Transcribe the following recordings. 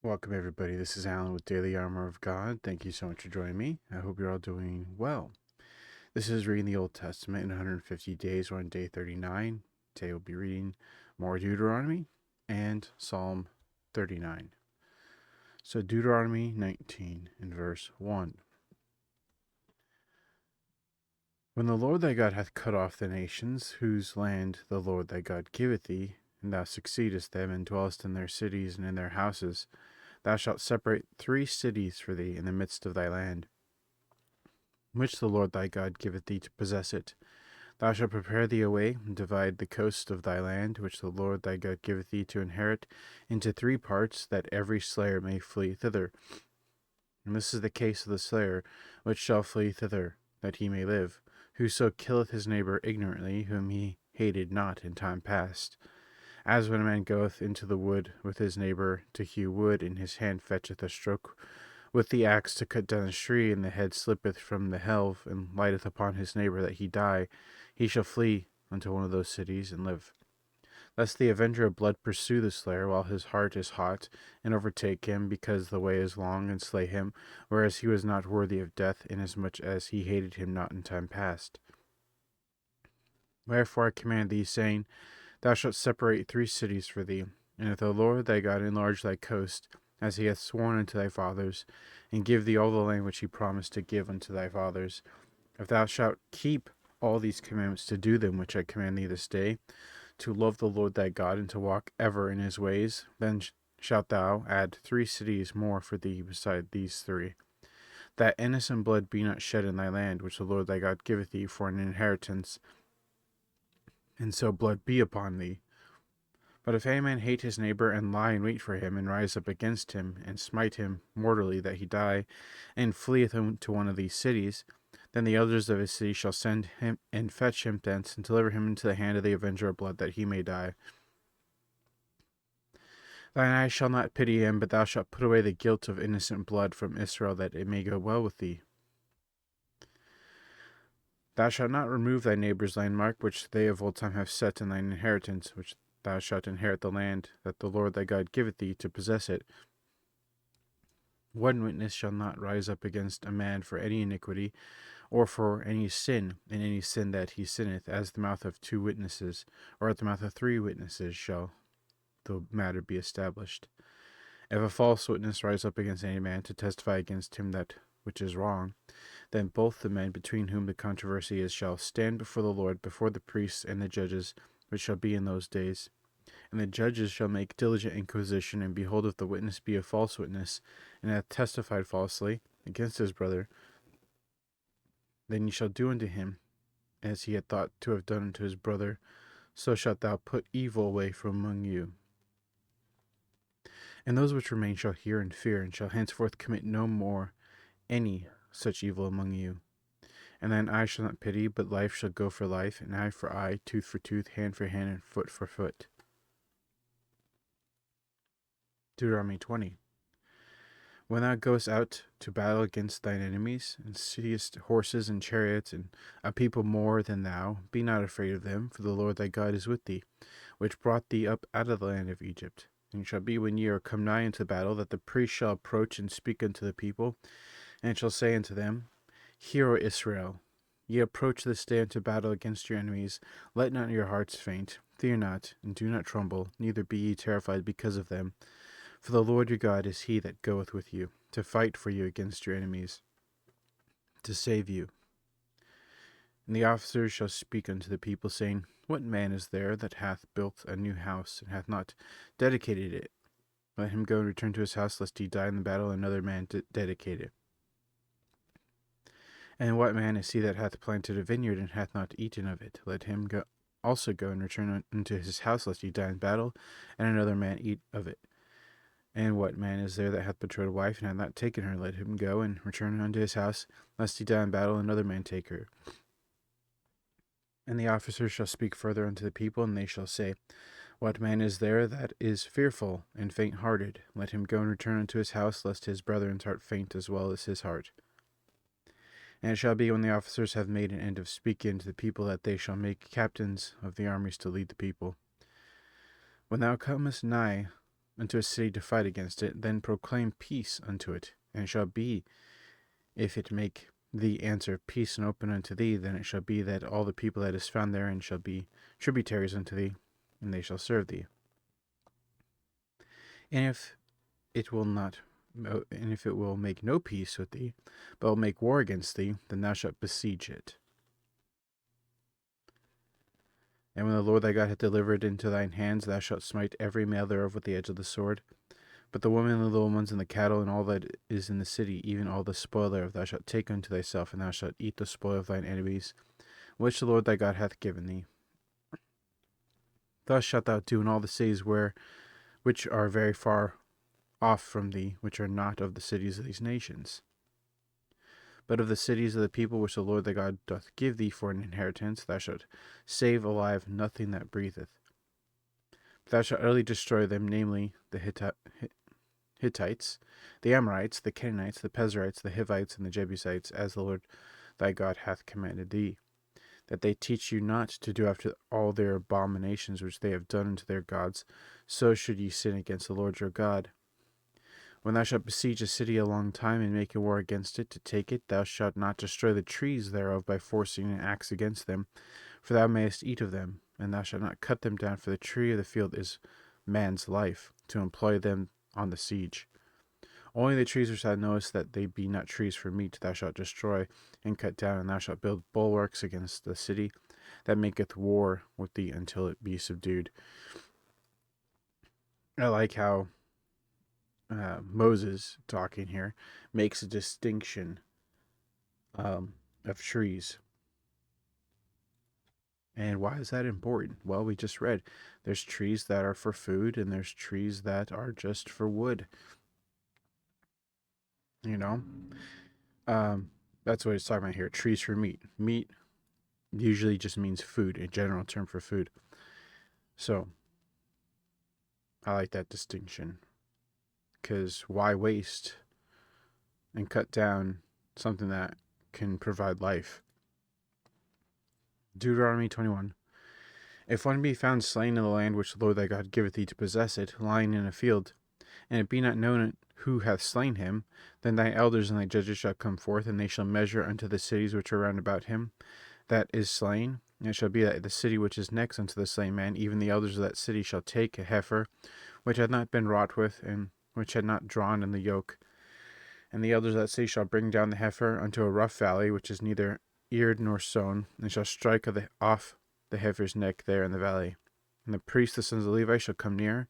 Welcome, everybody. This is Alan with Daily Armour of God. Thank you so much for joining me. I hope you're all doing well. This is reading the Old Testament in 150 days. We're on day 39. Today we'll be reading more Deuteronomy and Psalm 39. So, Deuteronomy 19 in verse 1. When the Lord thy God hath cut off the nations, whose land the Lord thy God giveth thee, and thou succeedest them, and dwellest in their cities and in their houses, thou shalt separate 3 cities for thee in the midst of thy land, which the Lord thy God giveth thee to possess it. Thou shalt prepare thee a way, and divide the coast of thy land, which the Lord thy God giveth thee to inherit, into 3 parts, that every slayer may flee thither. And this is the case of the slayer, which shall flee thither, that he may live, whoso killeth his neighbor ignorantly, whom he hated not in time past. As when a man goeth into the wood with his neighbor to hew wood, and his hand fetcheth a stroke with the axe to cut down a tree, and the head slippeth from the helve, and lighteth upon his neighbor that he die, he shall flee unto one of those cities, and live. Lest the avenger of blood pursue the slayer while his heart is hot, and overtake him, because the way is long, and slay him, whereas he was not worthy of death, inasmuch as he hated him not in time past. Wherefore I command thee, saying, Thou shalt separate 3 cities for thee, and if the Lord thy God enlarge thy coast, as he hath sworn unto thy fathers, and give thee all the land which he promised to give unto thy fathers, if thou shalt keep all these commandments to do them which I command thee this day, to love the Lord thy God, and to walk ever in his ways, then shalt thou add 3 cities more for thee beside these 3, that innocent blood be not shed in thy land, which the Lord thy God giveth thee for an inheritance, and so blood be upon thee. But if any man hate his neighbor, and lie in wait for him, and rise up against him, and smite him mortally that he die, and fleeth to one of these cities, then the elders of his city shall send him and fetch him thence, and deliver him into the hand of the avenger of blood, that he may die. Thine eye shall not pity him, but thou shalt put away the guilt of innocent blood from Israel, that it may go well with thee. Thou shalt not remove thy neighbor's landmark, which they of old time have set in thine inheritance, which thou shalt inherit the land that the Lord thy God giveth thee to possess it. One witness shall not rise up against a man for any iniquity, or for any sin, in any sin that he sinneth, as the mouth of 2 witnesses, or at the mouth of 3 witnesses shall the matter be established. If a false witness rise up against any man to testify against him that which is wrong, then both the men between whom the controversy is shall stand before the Lord, before the priests and the judges, which shall be in those days. And the judges shall make diligent inquisition, and behold, if the witness be a false witness, and hath testified falsely against his brother, then ye shall do unto him as he had thought to have done unto his brother, so shalt thou put evil away from among you. And those which remain shall hear and fear, and shall henceforth commit no more any such evil among you. And thine eye shall not pity, but life shall go for life, and eye for eye, tooth for tooth, hand for hand, and foot for foot. Deuteronomy 20. When thou goest out to battle against thine enemies, and seest horses and chariots, and a people more than thou, be not afraid of them, for the Lord thy God is with thee, which brought thee up out of the land of Egypt. And it shall be, when ye are come nigh into battle, that the priest shall approach and speak unto the people, and shall say unto them, Hear, O Israel, ye approach this day unto battle against your enemies. Let not your hearts faint, fear not, and do not tremble, neither be ye terrified because of them. For the Lord your God is he that goeth with you, to fight for you against your enemies, to save you. And the officers shall speak unto the people, saying, What man is there that hath built a new house, and hath not dedicated it? Let him go and return to his house, lest he die in the battle, and another man dedicate it. And what man is he that hath planted a vineyard, and hath not eaten of it? Let him also go and return unto his house, lest he die in battle, and another man eat of it. And what man is there that hath betrothed a wife, and hath not taken her? Let him go and return unto his house, lest he die in battle, and another man take her. And the officers shall speak further unto the people, and they shall say, What man is there that is fearful and faint-hearted? Let him go and return unto his house, lest his brethren's heart faint as well as his heart. And it shall be, when the officers have made an end of speaking unto the people, that they shall make captains of the armies to lead the people. When thou comest nigh unto a city to fight against it, then proclaim peace unto it. And it shall be, if it make thee answer peace and open unto thee, then it shall be that all the people that is found therein shall be tributaries unto thee, and they shall serve thee. And if it will not, and if it will make no peace with thee, but will make war against thee, then thou shalt besiege it. And when the Lord thy God hath delivered into thine hands, thou shalt smite every male thereof with the edge of the sword. But the women and the little ones and the cattle and all that is in the city, even all the spoil thereof, thou shalt take unto thyself, and thou shalt eat the spoil of thine enemies, which the Lord thy God hath given thee. Thus shalt thou do in all the cities which are very far off from thee, which are not of the cities of these nations. But of the cities of the people which the Lord thy God doth give thee for an inheritance, thou shalt save alive nothing that breatheth. Thou shalt utterly destroy them, namely the Hittites, the Amorites, the Canaanites, the Perizzites, the Hivites, and the Jebusites, as the Lord thy God hath commanded thee, that they teach you not to do after all their abominations which they have done unto their gods, so should ye sin against the Lord your God. When thou shalt besiege a city a long time, and make a war against it, to take it, thou shalt not destroy the trees thereof by forcing an axe against them, for thou mayest eat of them, and thou shalt not cut them down, for the tree of the field is man's life, to employ them on the siege. Only the trees which thou knowest that they be not trees for meat thou shalt destroy and cut down, and thou shalt build bulwarks against the city that maketh war with thee until it be subdued. I like how Moses, talking here, makes a distinction of trees. And why is that important? Well, we just read there's trees that are for food, and there's trees that are just for wood. You know, that's what it's talking about here. Trees for meat. Meat usually just means food, a general term for food. So I like that distinction, because why waste and cut down something that can provide life? Deuteronomy 21. If one be found slain in the land which the Lord thy God giveth thee to possess it, lying in a field, and it be not known who hath slain him, then thy elders and thy judges shall come forth, and they shall measure unto the cities which are round about him that is slain. And it shall be that the city which is next unto the slain man, even the elders of that city shall take a heifer, which had not been wrought with, and which had not drawn in the yoke. And the elders of that city shall bring down the heifer unto a rough valley, which is neither eared nor sown, and shall strike off the heifer's neck there in the valley. And the priests, the sons of Levi, shall come near,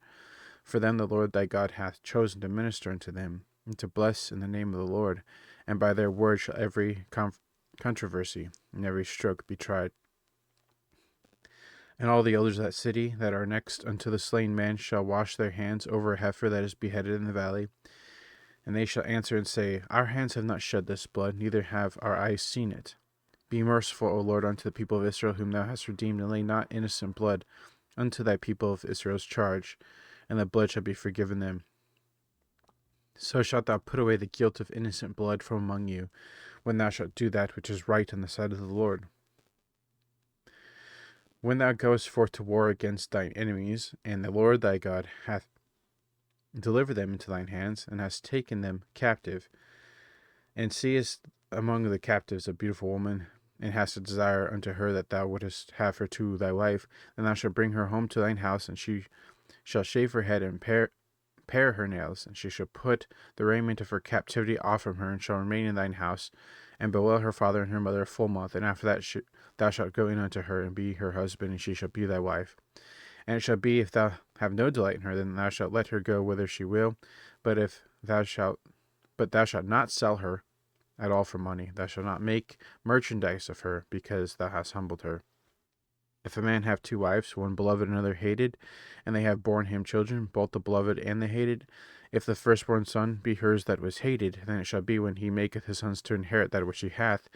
for them the Lord thy God hath chosen to minister unto them, and to bless in the name of the Lord. And by their word shall every controversy and every stroke be tried. And all the elders of that city that are next unto the slain man shall wash their hands over a heifer that is beheaded in the valley. And they shall answer and say, Our hands have not shed this blood, neither have our eyes seen it. Be merciful, O Lord, unto the people of Israel, whom thou hast redeemed, and lay not innocent blood unto thy people of Israel's charge, and the blood shall be forgiven them. So shalt thou put away the guilt of innocent blood from among you, when thou shalt do that which is right in the sight of the Lord. When thou goest forth to war against thine enemies, and the Lord thy God hath delivered them into thine hands, and hast taken them captive, and seest among the captives a beautiful woman, and hast a desire unto her that thou wouldest have her to thy wife, then thou shalt bring her home to thine house, and she shall shave her head and pare her nails, and she shall put the raiment of her captivity off from her, and shall remain in thine house, and bewail her father and her mother a full month. And after that thou shalt go in unto her, and be her husband, and she shall be thy wife. And it shall be, if thou have no delight in her, then thou shalt let her go whither she will. But thou shalt not sell her at all for money. Thou shalt not make merchandise of her, because thou hast humbled her. If a man have two wives, one beloved and another hated, and they have borne him children, both the beloved and the hated, if the firstborn son be hers that was hated, then it shall be, when he maketh his sons to inherit that which he hath,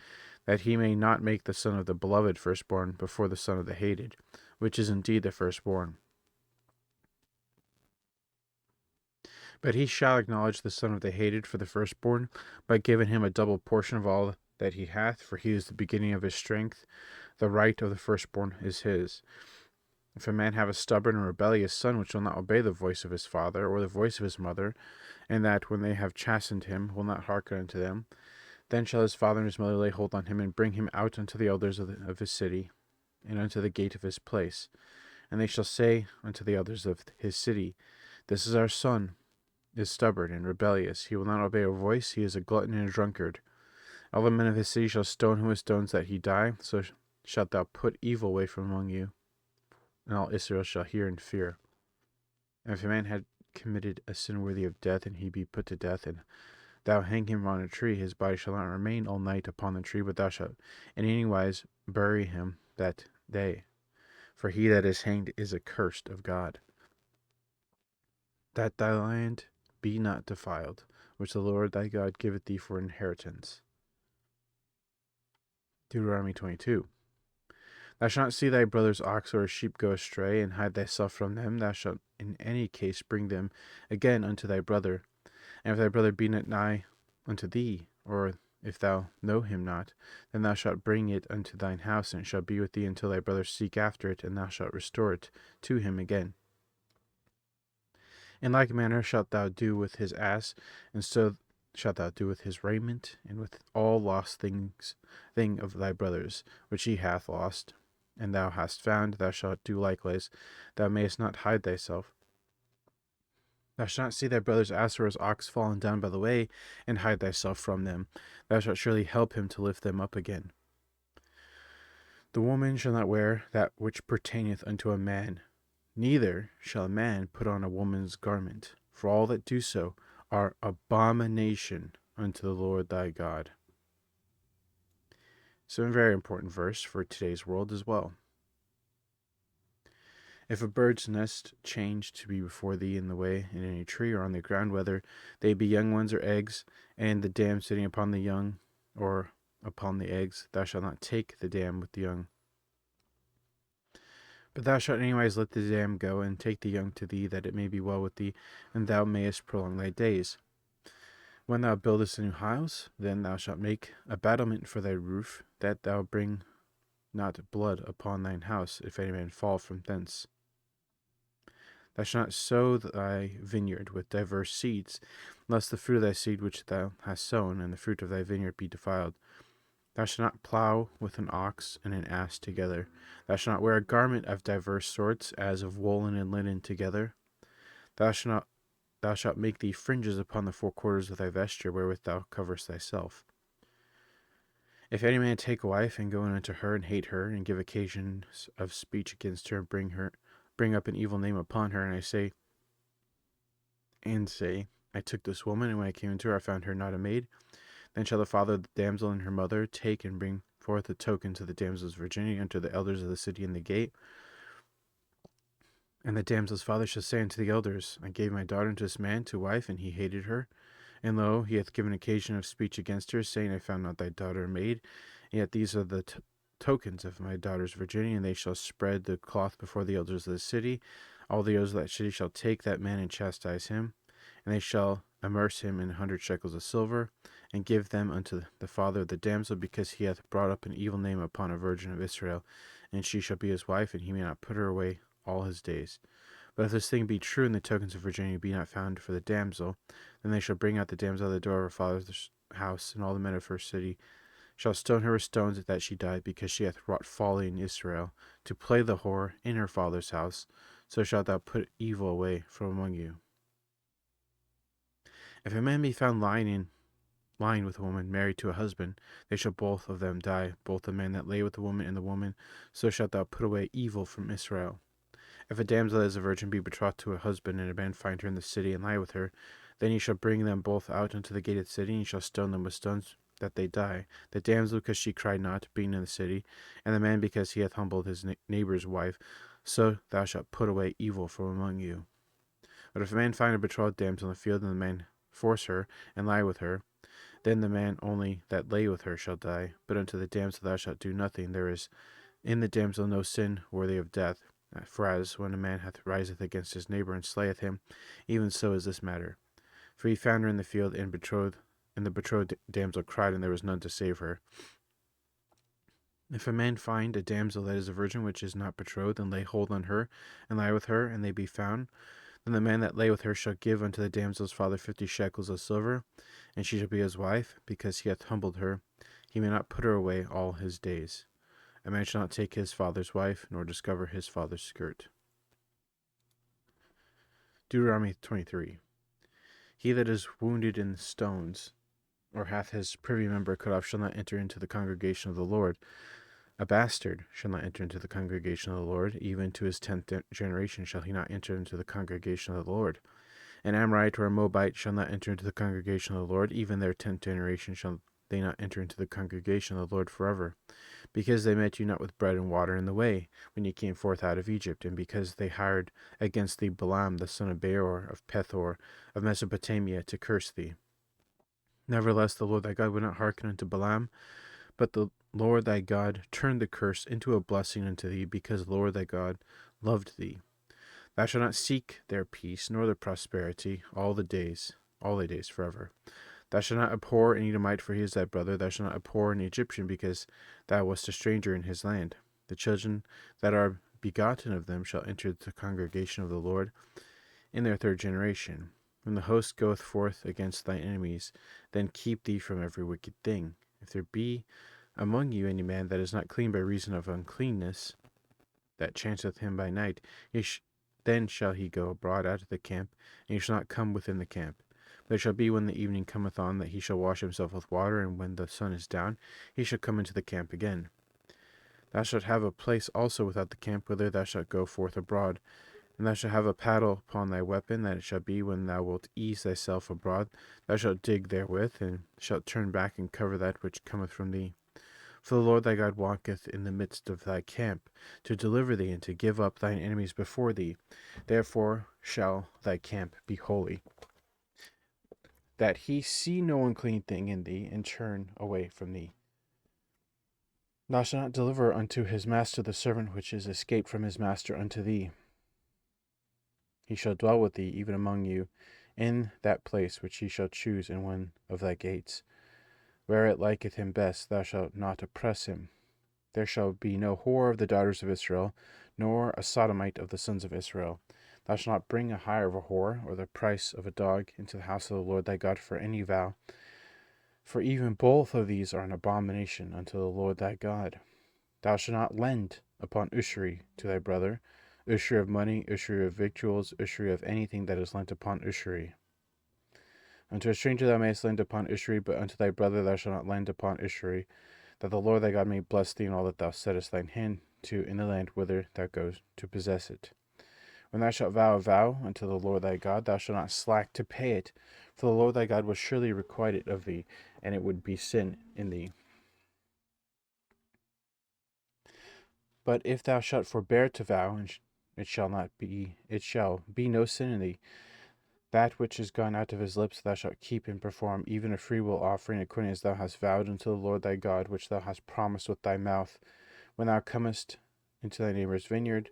that he may not make the son of the beloved firstborn before the son of the hated, which is indeed the firstborn. But he shall acknowledge the son of the hated for the firstborn, by giving him a double portion of all that he hath, for he is the beginning of his strength. The right of the firstborn is his. If a man have a stubborn and rebellious son which will not obey the voice of his father or the voice of his mother, and that, when they have chastened him, will not hearken unto them, then shall his father and his mother lay hold on him, and bring him out unto the elders of his city, and unto the gate of his place. And they shall say unto the elders of his city, This is our son, is stubborn and rebellious. He will not obey our voice. He is a glutton and a drunkard. All the men of his city shall stone him with stones that he die. So shalt thou put evil away from among you, and all Israel shall hear and fear. And if a man had committed a sin worthy of death, and he be put to death, and thou hang him on a tree, his body shall not remain all night upon the tree, but thou shalt in any wise bury him that day. For he that is hanged is accursed of God. That thy land be not defiled, which the Lord thy God giveth thee for inheritance. Deuteronomy 22. Thou shalt not see thy brother's ox or sheep go astray, and hide thyself from them. Thou shalt in any case bring them again unto thy brother. And if thy brother be not nigh unto thee, or if thou know him not, then thou shalt bring it unto thine house, and it shall be with thee until thy brother seek after it, and thou shalt restore it to him again. In like manner shalt thou do with his ass, and so shalt thou do with his raiment, and with all lost thing of thy brother's, which he hath lost, and thou hast found, thou shalt do likewise. Thou mayest not hide thyself. Thou shalt not see thy brother's ass or his ox fallen down by the way, and hide thyself from them. Thou shalt surely help him to lift them up again. The woman shall not wear that which pertaineth unto a man, neither shall a man put on a woman's garment, for all that do so are abomination unto the Lord thy God. So a very important verse for today's world as well. If a bird's nest change to be before thee in the way, in any tree or on the ground, whether they be young ones or eggs, and the dam sitting upon the young or upon the eggs, thou shalt not take the dam with the young. But thou shalt anyways let the dam go, and take the young to thee, that it may be well with thee, and thou mayest prolong thy days. When thou buildest a new house, then thou shalt make a battlement for thy roof, that thou bring not blood upon thine house, if any man fall from thence. Thou shalt not sow thy vineyard with diverse seeds, lest the fruit of thy seed which thou hast sown, and the fruit of thy vineyard be defiled. Thou shalt not plow with an ox and an ass together. Thou shalt not wear a garment of diverse sorts, as of woolen and linen together. Thou shalt make thee fringes upon the four quarters of thy vesture, wherewith thou coverest thyself. If any man take a wife, and go in unto her, and hate her, and give occasions of speech against her, and bring up an evil name upon her, and say, I took this woman, and when I came into her, I found her not a maid, then shall the father of the damsel and her mother take and bring forth a token to the damsel's virginity unto the elders of the city in the gate. And the damsel's father shall say unto the elders, I gave my daughter unto this man to wife, and he hated her. And lo, he hath given occasion of speech against her, saying, I found not thy daughter a maid. And yet these are the tokens of my daughter's virginity, and they shall spread the cloth before the elders of the city. All the elders of that city shall take that man and chastise him, and they shall immerse him in 100 shekels of silver, and give them unto the father of the damsel, because he hath brought up an evil name upon a virgin of Israel, and she shall be his wife, and he may not put her away all his days. But if this thing be true, and the tokens of virginity be not found for the damsel, then they shall bring out the damsel of the door of her father's house, and all the men of her city shall stone her with stones that she died, because she hath wrought folly in Israel, to play the whore in her father's house. So shalt thou put evil away from among you. If a man be found lying with a woman married to a husband, they shall both of them die, both the man that lay with the woman and the woman. So shalt thou put away evil from Israel. If a damsel that is a virgin be betrothed to a husband, and a man find her in the city, and lie with her, then ye shall bring them both out unto the gate of the city, and ye shall stone them with stones that they die. The damsel because she cried not, being in the city, and the man because he hath humbled his neighbor's wife. So thou shalt put away evil from among you. But if a man find a betrothed damsel in the field, and the man force her, and lie with her, then the man only that lay with her shall die. But unto the damsel thou shalt do nothing. There is in the damsel no sin worthy of death. For as when a man riseth against his neighbor and slayeth him, even so is this matter. For he found her in the field, and the betrothed damsel cried, and there was none to save her. If a man find a damsel that is a virgin which is not betrothed, and lay hold on her, and lie with her, and they be found, then the man that lay with her shall give unto the damsel's father 50 shekels of silver, and she shall be his wife, because he hath humbled her. He may not put her away all his days. A man shall not take his father's wife, nor discover his father's skirt. Deuteronomy 23. He that is wounded in stones, or hath his privy member cut off, shall not enter into the congregation of the Lord. A bastard shall not enter into the congregation of the Lord. Even to his 10th generation shall he not enter into the congregation of the Lord. An Amorite or a Moabite shall not enter into the congregation of the Lord. Even their 10th generation shall they not enter into the congregation of the Lord forever. Because they met you not with bread and water in the way, when ye came forth out of Egypt, and because they hired against thee Balaam the son of Beor of Pethor of Mesopotamia to curse thee. Nevertheless the Lord thy God would not hearken unto Balaam, but the Lord thy God turned the curse into a blessing unto thee, because the Lord thy God loved thee. Thou shalt not seek their peace, nor their prosperity, all thy days forever. Thou shalt not abhor an Edomite, for he is thy brother. Thou shalt not abhor an Egyptian, because thou wast a stranger in his land. The children that are begotten of them shall enter the congregation of the Lord in their 3rd generation. When the host goeth forth against thine enemies, then keep thee from every wicked thing. If there be among you any man that is not clean by reason of uncleanness, that chanceth him by night, then shall he go abroad out of the camp, and he shall not come within the camp. But it shall be when the evening cometh on, that he shall wash himself with water, and when the sun is down, he shall come into the camp again. Thou shalt have a place also without the camp, whither thou shalt go forth abroad. And thou shalt have a paddle upon thy weapon, that it shall be, when thou wilt ease thyself abroad, thou shalt dig therewith, and shalt turn back and cover that which cometh from thee. For the Lord thy God walketh in the midst of thy camp, to deliver thee, and to give up thine enemies before thee. Therefore shall thy camp be holy, that he see no unclean thing in thee, and turn away from thee. Thou shalt not deliver unto his master the servant which is escaped from his master unto thee. He shall dwell with thee, even among you, in that place which he shall choose in one of thy gates. Where it liketh him best, thou shalt not oppress him. There shall be no whore of the daughters of Israel, nor a sodomite of the sons of Israel. Thou shalt not bring a hire of a whore, or the price of a dog, into the house of the Lord thy God for any vow. For even both of these are an abomination unto the Lord thy God. Thou shalt not lend upon usury to thy brother, usury of money, usury of victuals, usury of anything that is lent upon usury. Unto a stranger thou mayest lend upon usury, but unto thy brother thou shalt not lend upon usury, that the Lord thy God may bless thee in all that thou settest thine hand to in the land whither thou goest to possess it. When thou shalt vow a vow unto the Lord thy God, thou shalt not slack to pay it, for the Lord thy God will surely requite it of thee, and it would be sin in thee. But if thou shalt forbear to vow, and it shall be no sin in thee. That which is gone out of his lips thou shalt keep and perform, even a freewill offering, according as thou hast vowed unto the Lord thy God, which thou hast promised with thy mouth. When thou comest into thy neighbour's vineyard,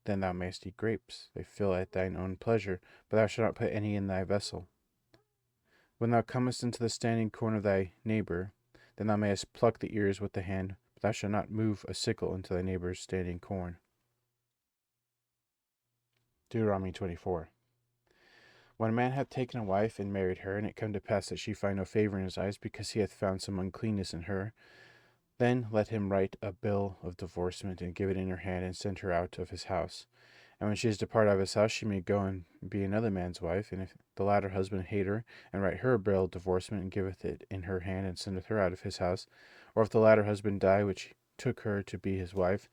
then thou mayest eat grapes. They fill at thine own pleasure, but thou shalt not put any in thy vessel. When thou comest into the standing corn of thy neighbour, then thou mayest pluck the ears with the hand, but thou shalt not move a sickle into thy neighbour's standing corn. Deuteronomy 24. When a man hath taken a wife and married her, and it come to pass that she find no favour in his eyes, because he hath found some uncleanness in her, then let him write a bill of divorcement, and give it in her hand, and send her out of his house. And when she is departed out of his house, she may go and be another man's wife. And if the latter husband hate her, and write her a bill of divorcement, and giveth it in her hand, and sendeth her out of his house, or if the latter husband die, which took her to be his wife,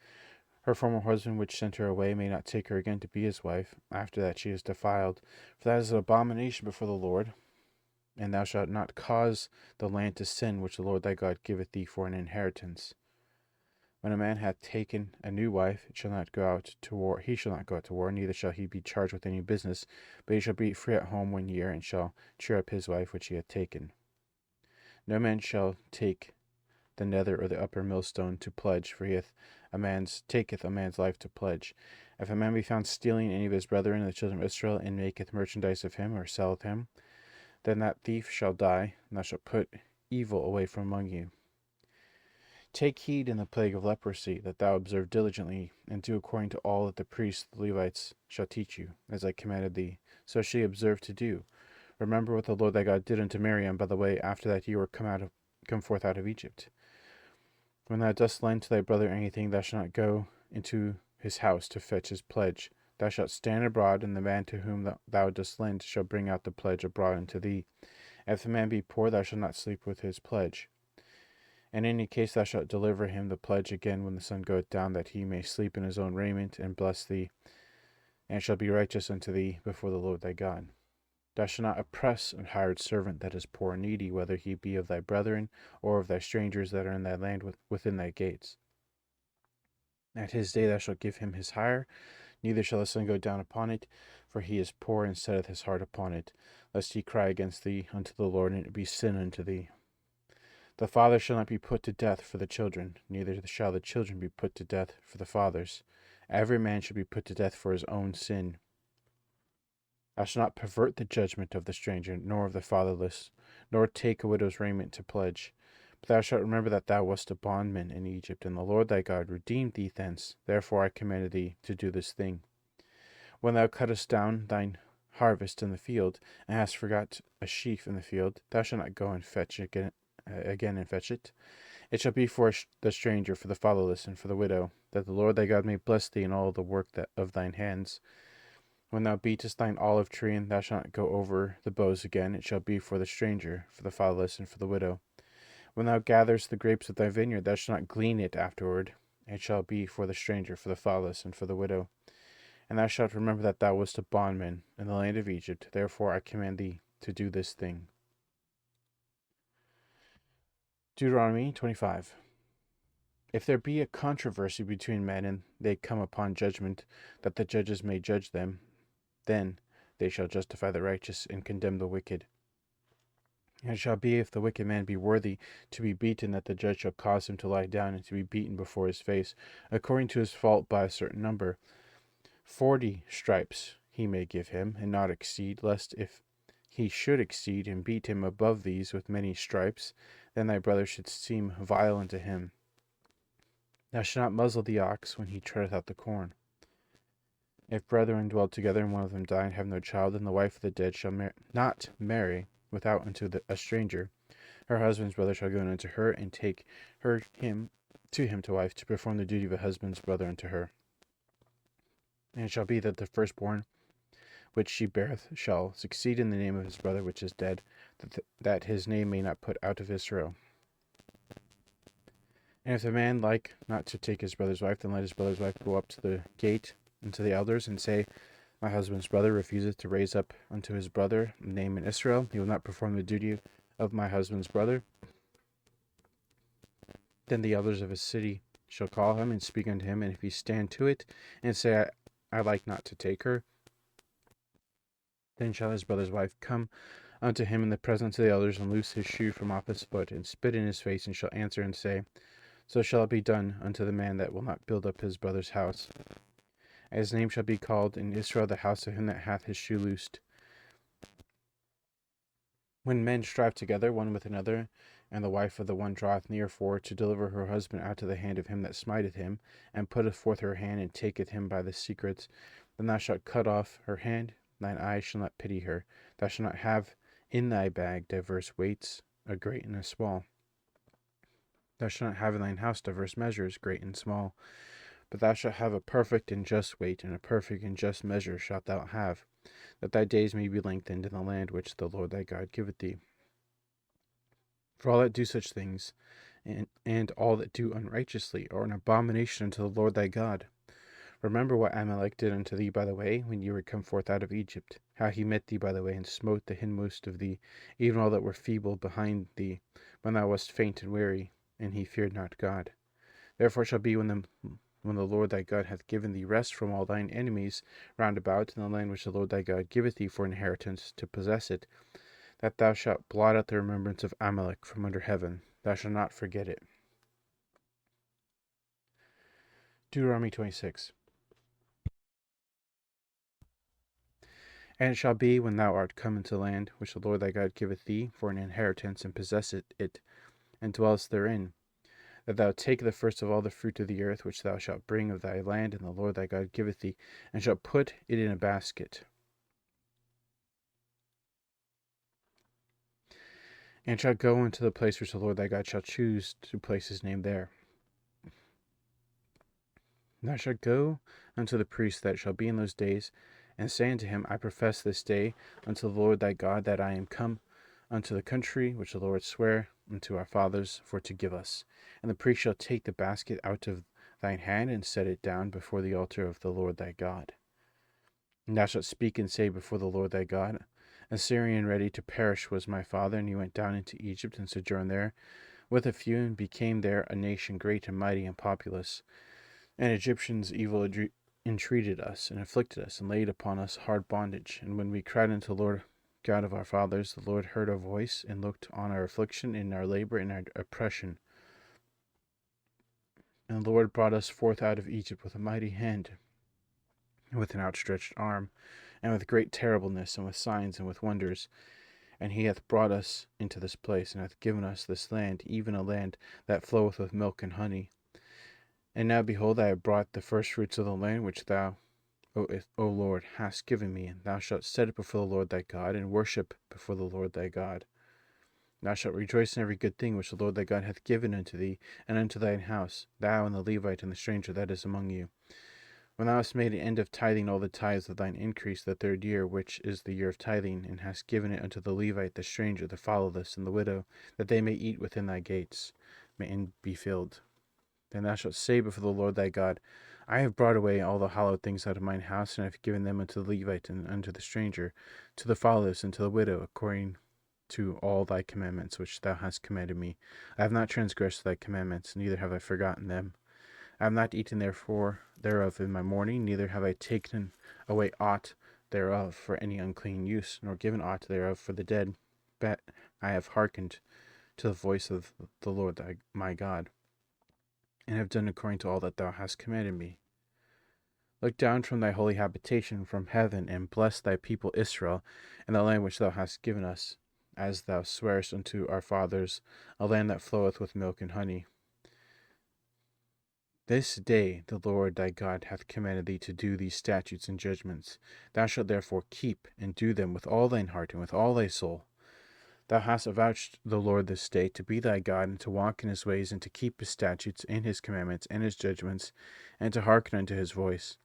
her former husband which sent her away may not take her again to be his wife, after that she is defiled, for that is an abomination before the Lord. And thou shalt not cause the land to sin, which the Lord thy God giveth thee for an inheritance. When a man hath taken a new wife, he shall not go out to war, neither shall he be charged with any business, but he shall be free at home 1 year, and shall cheer up his wife which he hath taken. No man shall take the nether or the upper millstone to pledge, for taketh a man's life to pledge. If a man be found stealing any of his brethren, the children of Israel, and maketh merchandise of him, or selleth him, then that thief shall die, and thou shalt put evil away from among you. Take heed in the plague of leprosy, that thou observe diligently, and do according to all that the priests, the Levites, shall teach you, as I commanded thee. So she observed to do. Remember what the Lord thy God did unto Miriam by the way after that ye were come forth out of Egypt. When thou dost lend to thy brother anything, thou shalt not go into his house to fetch his pledge. Thou shalt stand abroad, and the man to whom thou dost lend shall bring out the pledge abroad unto thee. If the man be poor, thou shalt not sleep with his pledge. In any case thou shalt deliver him the pledge again when the sun goeth down, that he may sleep in his own raiment, and bless thee, and shall be righteous unto thee before the Lord thy God. Thou shalt not oppress an hired servant that is poor and needy, whether he be of thy brethren, or of thy strangers that are in thy land within thy gates. At his day thou shalt give him his hire, neither shall the sun go down upon it, for he is poor and setteth his heart upon it, lest he cry against thee unto the Lord, and it be sin unto thee. The father shall not be put to death for the children, neither shall the children be put to death for the fathers. Every man shall be put to death for his own sin. Thou shalt not pervert the judgment of the stranger, nor of the fatherless, nor take a widow's raiment to pledge. But thou shalt remember that thou wast a bondman in Egypt, and the Lord thy God redeemed thee thence. Therefore I commanded thee to do this thing. When thou cuttest down thine harvest in the field, and hast forgot a sheaf in the field, thou shalt not go and fetch again and fetch it. It shall be for the stranger, for the fatherless, and for the widow, that the Lord thy God may bless thee in all the work of thine hands. When thou beatest thine olive tree, and thou shalt not go over the boughs again, it shall be for the stranger, for the fatherless, and for the widow. When thou gatherest the grapes of thy vineyard, thou shalt not glean it afterward. It shall be for the stranger, for the fatherless, and for the widow. And thou shalt remember that thou wast a bondman in the land of Egypt. Therefore I command thee to do this thing. Deuteronomy 25. If there be a controversy between men, and they come upon judgment, that the judges may judge them, then they shall justify the righteous and condemn the wicked. And it shall be, if the wicked man be worthy to be beaten, that the judge shall cause him to lie down and to be beaten before his face, according to his fault by a certain number. 40 stripes he may give him, and not exceed, lest if he should exceed and beat him above these with many stripes, then thy brother should seem vile unto him. Thou shalt not muzzle the ox when he treadeth out the corn. If brethren dwell together, and one of them die and have no child, then the wife of the dead shall not marry without unto a stranger. Her husband's brother shall go in unto her, and take him to wife, to perform the duty of a husband's brother unto her. And it shall be that the firstborn which she beareth shall succeed in the name of his brother which is dead, that his name may not put out of Israel. And if the man like not to take his brother's wife, then let his brother's wife go up to the gate unto the elders, and say, My husband's brother refuseth to raise up unto his brother a name in Israel. He will not perform the duty of my husband's brother. Then the elders of his city shall call him, and speak unto him, and if he stand to it, and say, I like not to take her, then shall his brother's wife come unto him in the presence of the elders, and loose his shoe from off his foot, and spit in his face, and shall answer and say, So shall it be done unto the man that will not build up his brother's house. His name shall be called in Israel the house of him that hath his shoe loosed. When men strive together one with another, and the wife of the one draweth near for to deliver her husband out of the hand of him that smiteth him, and putteth forth her hand, and taketh him by the secrets, then thou shalt cut off her hand, thine eyes shall not pity her. Thou shalt not have in thy bag diverse weights, a great and a small. Thou shalt not have in thine house diverse measures, great and small. But thou shalt have a perfect and just weight, and a perfect and just measure shalt thou have, that thy days may be lengthened in the land which the Lord thy God giveth thee. For all that do such things, and all that do unrighteously, are an abomination unto the Lord thy God. Remember what Amalek did unto thee by the way, when ye were come forth out of Egypt, how he met thee by the way, and smote the hindmost of thee, even all that were feeble behind thee, when thou wast faint and weary, and he feared not God. Therefore shall be when the Lord thy God hath given thee rest from all thine enemies round about in the land which the Lord thy God giveth thee for inheritance to possess it, that thou shalt blot out the remembrance of Amalek from under heaven. Thou shalt not forget it. Deuteronomy 26. And it shall be, when thou art come into the land which the Lord thy God giveth thee for an inheritance, and possesseth it, and dwellest therein, that thou take the first of all the fruit of the earth, which thou shalt bring of thy land, and the Lord thy God giveth thee, and shalt put it in a basket, and shalt go into the place which the Lord thy God shall choose to place his name there. Thou shalt go unto the priest that shall be in those days, and say unto him, I profess this day unto the Lord thy God that I am come unto the country which the Lord sware unto our fathers for to give us. And the priest shall take the basket out of thine hand, and set it down before the altar of the Lord thy God. And thou shalt speak and say before the Lord thy God, A Syrian ready to perish was my father, and he went down into Egypt, and sojourned there with a few, and became there a nation great and mighty and populous. And Egyptians evil entreated us, and afflicted us, and laid upon us hard bondage. And when we cried unto the Lord God of our fathers, the Lord heard our voice, and looked on our affliction, and our labor, and our oppression. And the Lord brought us forth out of Egypt with a mighty hand, and with an outstretched arm, and with great terribleness, and with signs, and with wonders. And he hath brought us into this place, and hath given us this land, even a land that floweth with milk and honey. And now, behold, I have brought the firstfruits of the land which thou, O Lord, hast given me, and thou shalt set it before the Lord thy God, and worship before the Lord thy God. Thou shalt rejoice in every good thing which the Lord thy God hath given unto thee, and unto thine house, thou and the Levite and the stranger that is among you. When thou hast made an end of tithing all the tithes of thine increase the third year, which is the year of tithing, and hast given it unto the Levite, the stranger, the fatherless, and the widow, that they may eat within thy gates, and be filled. Then thou shalt say before the Lord thy God, I have brought away all the hallowed things out of mine house, and have given them unto the Levite, and unto the stranger, to the fatherless, and to the widow, according to all thy commandments which thou hast commanded me. I have not transgressed thy commandments, neither have I forgotten them. I have not eaten therefore thereof in my mourning, neither have I taken away aught thereof for any unclean use, nor given aught thereof for the dead, but I have hearkened to the voice of the Lord my God, and have done according to all that thou hast commanded me. Look down from thy holy habitation from heaven, and bless thy people Israel, and the land which thou hast given us, as thou swarest unto our fathers, a land that floweth with milk and honey. This day the Lord thy God hath commanded thee to do these statutes and judgments. Thou shalt therefore keep and do them with all thine heart and with all thy soul. Thou hast avouched the Lord this day to be thy God, and to walk in his ways, and to keep his statutes and his commandments and his judgments, and to hearken unto his voice.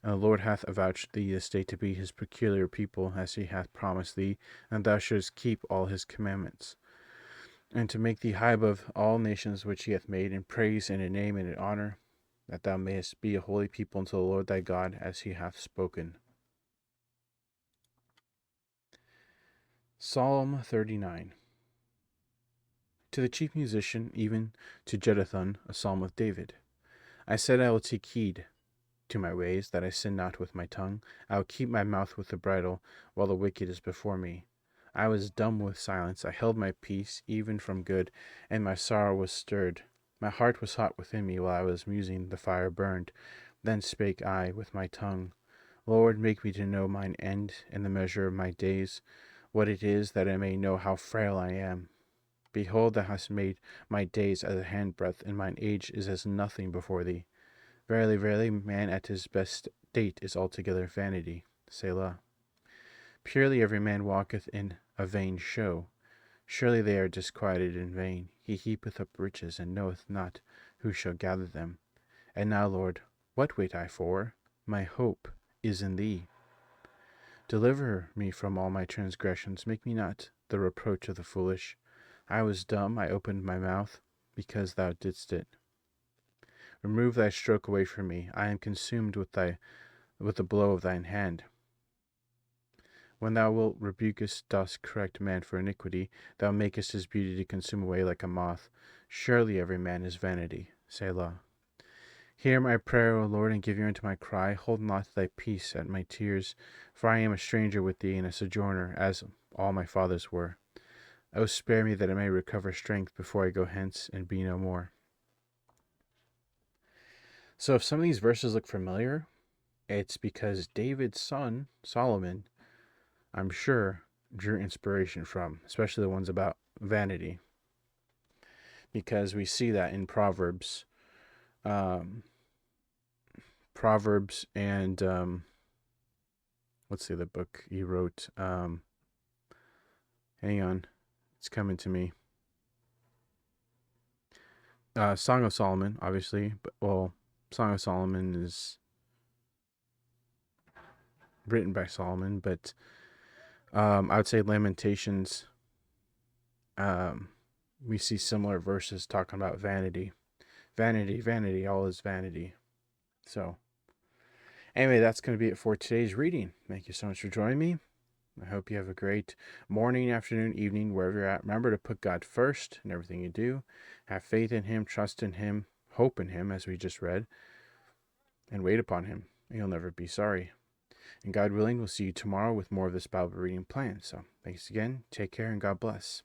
And the Lord hath avouched thee this day to be his peculiar people, as he hath promised thee, and thou shouldest keep all his commandments, and to make thee high above all nations which he hath made, in praise and in name and in honor, that thou mayest be a holy people unto the Lord thy God, as he hath spoken. Psalm 39. To the chief musician, even to Jeduthun, a psalm of David. I said, I will take heed to my ways, that I sin not with my tongue. I will keep my mouth with the bridle, while the wicked is before me. I was dumb with silence, I held my peace, even from good, and my sorrow was stirred. My heart was hot within me, while I was musing, the fire burned. Then spake I with my tongue, Lord, make me to know mine end, and the measure of my days, what it is, that I may know how frail I am. Behold, thou hast made my days as a handbreadth, and mine age is as nothing before thee. Verily, verily, man at his best state is altogether vanity. Selah. Purely every man walketh in a vain show. Surely they are disquieted in vain. He heapeth up riches, and knoweth not who shall gather them. And now, Lord, what wait I for? My hope is in thee. Deliver me from all my transgressions. Make me not the reproach of the foolish. I was dumb, I opened my mouth, because thou didst it. Remove thy stroke away from me. I am consumed with the blow of thine hand. When thou wilt rebukest, dost correct man for iniquity. Thou makest his beauty to consume away like a moth. Surely every man is vanity. Selah. Hear my prayer, O Lord, and give ear unto my cry. Hold not thy peace at my tears, for I am a stranger with thee, and a sojourner, as all my fathers were. O spare me, that I may recover strength before I go hence, and be no more. So if some of these verses look familiar, it's because David's son, Solomon, I'm sure, drew inspiration from, especially the ones about vanity. because we see that in Proverbs. Proverbs and what's the other book he wrote? Hang on, it's coming to me. Song of Solomon, obviously, but Song of Solomon is written by Solomon, but I would say Lamentations. We see similar verses talking about vanity, vanity, vanity, all is vanity. So, anyway, that's going to be it for today's reading. Thank you so much for joining me. I hope you have a great morning, afternoon, evening, wherever you're at. Remember to put God first in everything you do. Have faith in Him, trust in Him, hope in Him, as we just read, and wait upon Him. You'll never be sorry. And God willing, we'll see you tomorrow with more of this Bible reading plan. So thanks again. Take care and God bless.